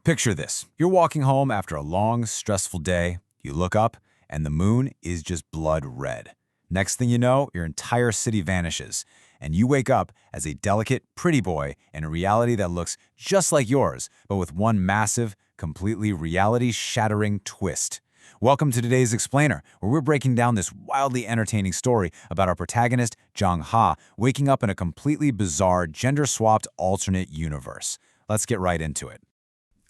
Picture this. You're walking home after a long, stressful day. You look up, and the moon is just blood red. Next thing you know, your entire city vanishes, and you wake up as a delicate, pretty boy in a reality that looks just like yours, but with one massive, completely reality-shattering twist. Welcome to today's Explainer, where we're breaking down this wildly entertaining story about our protagonist, Jang Ha, waking up in a completely bizarre, gender-swapped alternate universe. Let's get right into it.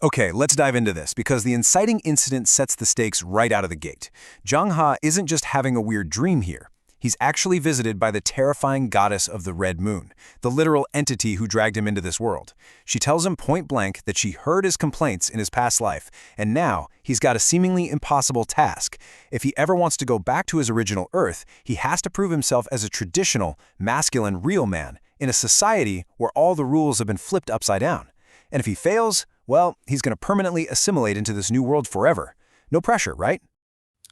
Okay, let's dive into this, because the inciting incident sets the stakes right out of the gate. Jang Ha isn't just having a weird dream here. He's actually visited by the terrifying goddess of the Red Moon, the literal entity who dragged him into this world. She tells him point blank that she heard his complaints in his past life, and now he's got a seemingly impossible task. If he ever wants to go back to his original Earth, he has to prove himself as a traditional, masculine, real man in a society where all the rules have been flipped upside down. And if he fails, well, he's going to permanently assimilate into this new world forever. No pressure, right?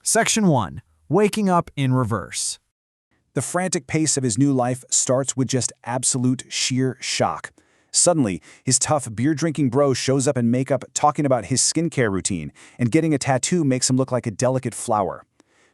Section 1. Waking up in reverse. The frantic pace of his new life starts with just absolute sheer shock. Suddenly, his tough beer-drinking bro shows up in makeup talking about his skincare routine, and getting a tattoo makes him look like a delicate flower.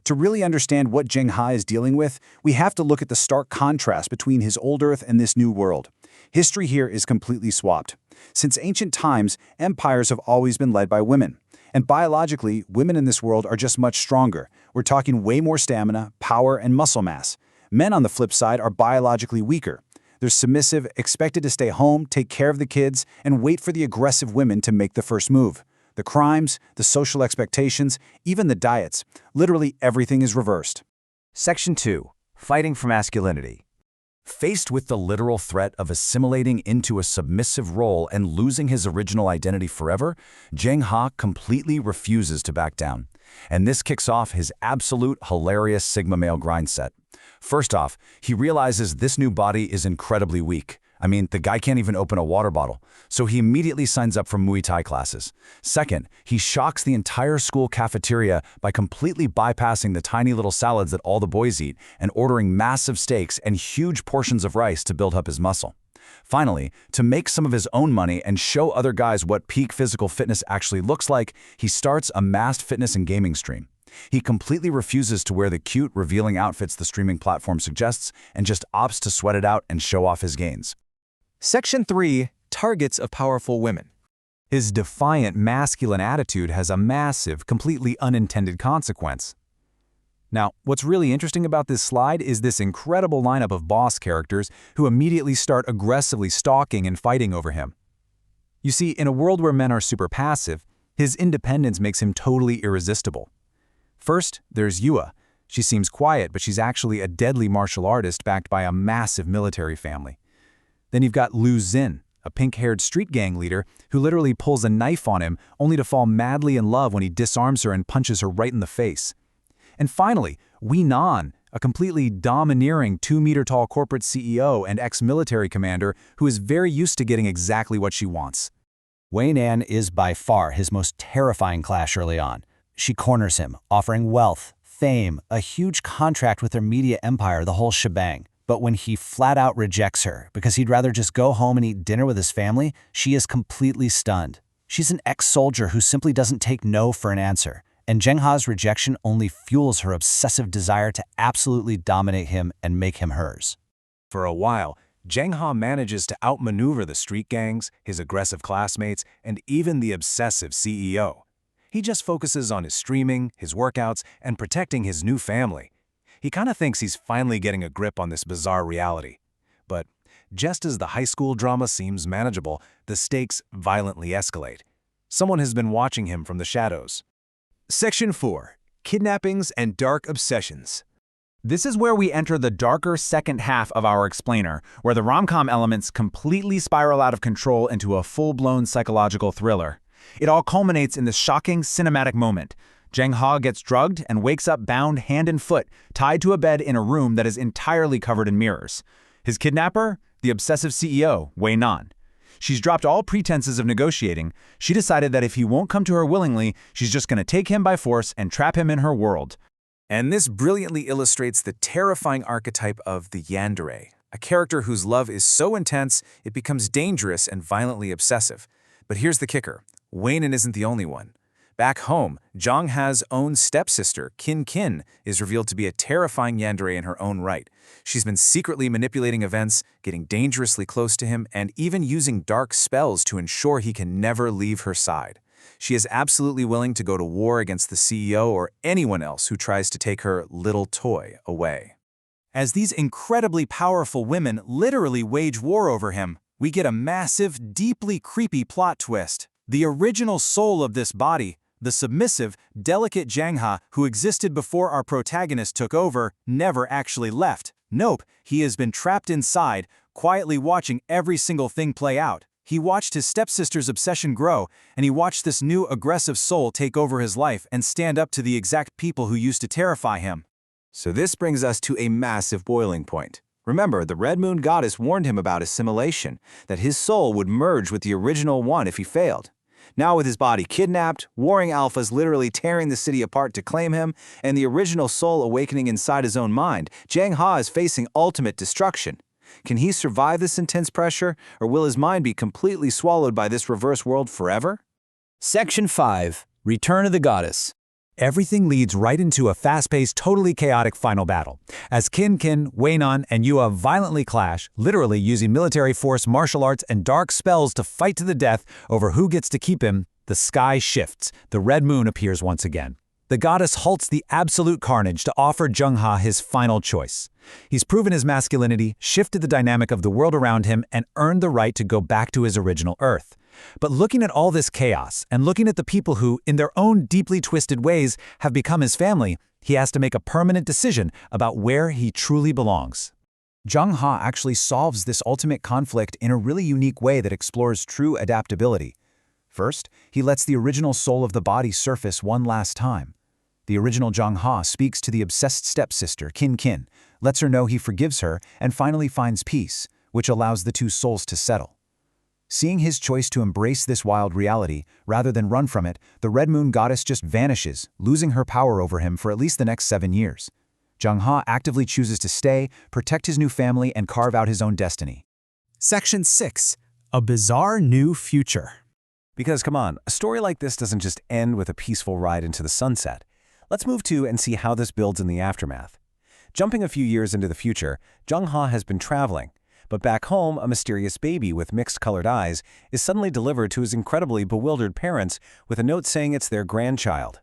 To really understand what Jang Ha is dealing with, we have to look at the stark contrast between his old Earth and this new world. History here is completely swapped. Since ancient times, empires have always been led by women. And biologically, women in this world are just much stronger. We're talking way more stamina, power, and muscle mass. Men, on the flip side, are biologically weaker. They're submissive, expected to stay home, take care of the kids, and wait for the aggressive women to make the first move. The crimes, the social expectations, even the diets, literally everything is reversed. Section 2. Fighting for masculinity. Faced with the literal threat of assimilating into a submissive role and losing his original identity forever, Jang Ha completely refuses to back down. And this kicks off his absolute hilarious Sigma male grind set. First off, he realizes this new body is incredibly weak. I mean, the guy can't even open a water bottle, so he immediately signs up for Muay Thai classes. Second, he shocks the entire school cafeteria by completely bypassing the tiny little salads that all the boys eat and ordering massive steaks and huge portions of rice to build up his muscle. Finally, to make some of his own money and show other guys what peak physical fitness actually looks like, he starts a masked fitness and gaming stream. He completely refuses to wear the cute, revealing outfits the streaming platform suggests and just opts to sweat it out and show off his gains. Section 3. Targets of powerful women. His defiant masculine attitude has a massive, completely unintended consequence. Now, what's really interesting about this slide is this incredible lineup of boss characters who immediately start aggressively stalking and fighting over him. You see, in a world where men are super passive, his independence makes him totally irresistible. First, there's Yua. She seems quiet, but she's actually a deadly martial artist backed by a massive military family. Then you've got Lu Xin, a pink-haired street gang leader who literally pulls a knife on him only to fall madly in love when he disarms her and punches her right in the face. And finally, Wei Nan, a completely domineering 2-meter-tall corporate CEO and ex-military commander who is very used to getting exactly what she wants. Wei Nan is by far his most terrifying clash early on. She corners him, offering wealth, fame, a huge contract with her media empire, the whole shebang. But when he flat out rejects her because he'd rather just go home and eat dinner with his family, she is completely stunned. She's an ex-soldier who simply doesn't take no for an answer, and Jang Ha's rejection only fuels her obsessive desire to absolutely dominate him and make him hers. For a while, Jang Ha manages to outmaneuver the street gangs, his aggressive classmates, and even the obsessive CEO. He just focuses on his streaming, his workouts, and protecting his new family. He kind of thinks he's finally getting a grip on this bizarre reality. But just as the high school drama seems manageable, the stakes violently escalate. Someone has been watching him from the shadows. Section 4. Kidnappings and dark obsessions. This is where we enter the darker second half of our explainer, where the rom-com elements completely spiral out of control into a full-blown psychological thriller. It all culminates in this shocking cinematic moment. Jang Ha gets drugged and wakes up bound hand and foot, tied to a bed in a room that is entirely covered in mirrors. His kidnapper? The obsessive CEO, Wei Nan. She's dropped all pretenses of negotiating. She decided that if he won't come to her willingly, she's just going to take him by force and trap him in her world. And this brilliantly illustrates the terrifying archetype of the yandere, a character whose love is so intense it becomes dangerous and violently obsessive. But here's the kicker. Waynon isn't the only one. Back home, Jang Ha's own stepsister, Kin, is revealed to be a terrifying yandere in her own right. She's been secretly manipulating events, getting dangerously close to him, and even using dark spells to ensure he can never leave her side. She is absolutely willing to go to war against the CEO or anyone else who tries to take her little toy away. As these incredibly powerful women literally wage war over him, we get a massive, deeply creepy plot twist. The original soul of this body, the submissive, delicate Jang Ha who existed before our protagonist took over, never actually left. Nope, he has been trapped inside, quietly watching every single thing play out. He watched his stepsister's obsession grow, and he watched this new aggressive soul take over his life and stand up to the exact people who used to terrify him. So this brings us to a massive boiling point. Remember, the Red Moon Goddess warned him about assimilation, that his soul would merge with the original one if he failed. Now with his body kidnapped, warring alphas literally tearing the city apart to claim him, and the original soul awakening inside his own mind, Jang Ha is facing ultimate destruction. Can he survive this intense pressure, or will his mind be completely swallowed by this reverse world forever? Section 5. Return of the Goddess. Everything leads right into a fast-paced, totally chaotic final battle. As Kin, Waynon, and Yua violently clash, literally using military force, martial arts, and dark spells to fight to the death over who gets to keep him, the sky shifts. The Red Moon appears once again. The goddess halts the absolute carnage to offer Jang Ha his final choice. He's proven his masculinity, shifted the dynamic of the world around him, and earned the right to go back to his original Earth. But looking at all this chaos, and looking at the people who, in their own deeply twisted ways, have become his family, he has to make a permanent decision about where he truly belongs. Jang Ha actually solves this ultimate conflict in a really unique way that explores true adaptability. First, he lets the original soul of the body surface one last time. The original Jang Ha speaks to the obsessed stepsister, Kin, lets her know he forgives her, and finally finds peace, which allows the two souls to settle. Seeing his choice to embrace this wild reality, rather than run from it, the Red Moon Goddess just vanishes, losing her power over him for at least the next 7 years. Jang Ha actively chooses to stay, protect his new family, and carve out his own destiny. Section 6. A bizarre new future. Because come on, a story like this doesn't just end with a peaceful ride into the sunset. Let's move to and see how this builds in the aftermath. Jumping a few years into the future, Jang Ha has been traveling. But back home, a mysterious baby with mixed-colored eyes is suddenly delivered to his incredibly bewildered parents with a note saying it's their grandchild.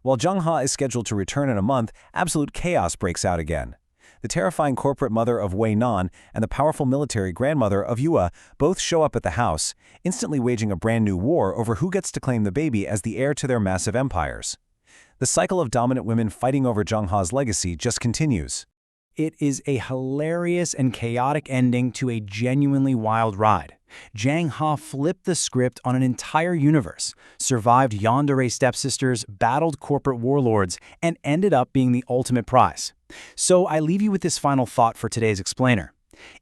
While Jang Ha is scheduled to return in a month, absolute chaos breaks out again. The terrifying corporate mother of Waynon and the powerful military grandmother of Yua both show up at the house, instantly waging a brand new war over who gets to claim the baby as the heir to their massive empires. The cycle of dominant women fighting over Jang Ha's legacy just continues. It is a hilarious and chaotic ending to a genuinely wild ride. Jang Ha flipped the script on an entire universe, survived yandere stepsisters, battled corporate warlords, and ended up being the ultimate prize. So I leave you with this final thought for today's explainer.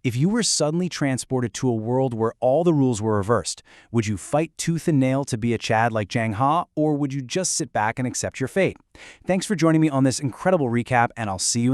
If you were suddenly transported to a world where all the rules were reversed, would you fight tooth and nail to be a Chad like Jang Ha, or would you just sit back and accept your fate? Thanks for joining me on this incredible recap, and I'll see you in